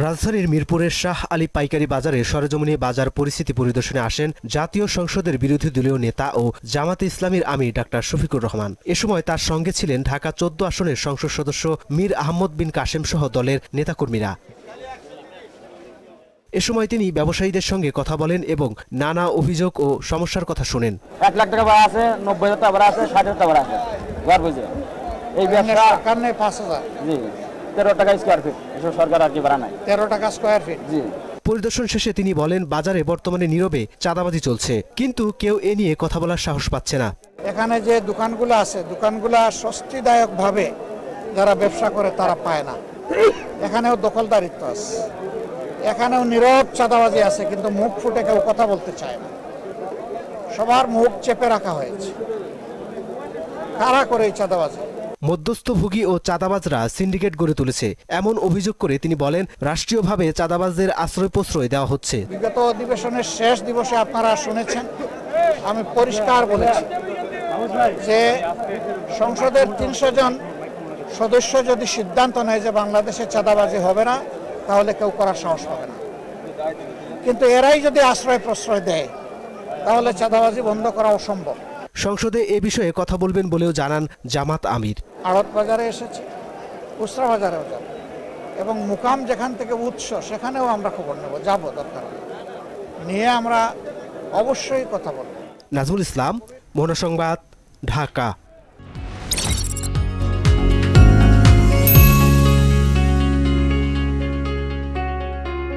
রাজধানীর মিরপুরের শাহ আলী পাইকারি বাজারে সরেজমিনে বাজার পরিস্থিতি পরিদর্শনে আসেন জাতীয় সংসদের বিরোধী দলীয় নেতা ও জামাতে ইসলামীর আমির ডাক্তার শফিকুর রহমান। এ সময় তার সঙ্গে ছিলেন ঢাকা 14 আসনের সংসদ সদস্য মীর আহমদ বিন কাশেম সহ দলের নেতাকর্মীরা। এ সময় তিনি ব্যবসায়ীদের সঙ্গে কথা বলেন এবং নানা অভিযোগ ও সমস্যার কথা শোনেন। 1 লাখ টাকা ভাড়া আছে, 90,000 টাকা ভাড়া আছে, 60,000 টাকা ভাড়া আছে। ঘর বুঝে এই ব্যবসা কারণে 5,000 জি 13 টাকা স্কয়ার ফিট, এসব সরকার আর কি ভাড়া নাই। 13 টাকা স্কয়ার ফিট। জি। পরিদর্শন শেষে তিনি বলেন, বাজারে বর্তমানে নীরবে চাঁদাবাজি চলছে, কিন্তু কেউ এ নিয়ে কথা বলার সাহস পাচ্ছে না। এখানে যে দোকানগুলো আছে, দোকানগুলো স্বস্তিদায়কভাবে যারা ব্যবসা করে তারা পায় না। এখানেও দখলদারিত্ব আছে, এখানেও নীরব চাঁদাবাজি আছে, কিন্তু মুখ ফুটে কেউ কথা বলতে চায় না। সবার মুখ চেপে রাখা হয়েছে। কারা করে এই চাঁদাবাজি? মধ্যস্থভোগী ও চাঁদাবাজরা সিন্ডিকেট গড়ে তুলেছে এমন অভিযোগ করে তিনি বলেন, রাষ্ট্রীয়ভাবে চাঁদাবাজদের আশ্রয় প্রশ্রয় দেওয়া হচ্ছে। বিগত অধিবেশনের শেষ দিবসে আপনারা শুনেছেন, আমি পরিষ্কার বলেছি যে সংসদের 300 জন সদস্য যদি সিদ্ধান্ত নেয় যে বাংলাদেশে চাঁদাবাজি হবে না, তাহলে কেউ করার সাহস পাবে না। কিন্তু এরাই যদি আশ্রয় প্রশ্রয় দেয়, তাহলে চাঁদাবাজি বন্ধ করা অসম্ভব। সংসদে এ বিষয়ে কথা বলবেন বলেও জানান জামাত আমির। আড়ত বাজারে এসেছে, খুচরা বাজারেও যাব, এবং মুকাম যেখান থেকে উৎস সেখানেও আমরা খবর নেব, যাব, দরকার নিয়ে আমরা অবশ্যই কথা বলব। নাজমুল ইসলাম, মহানগর সংবাদ, ঢাকা।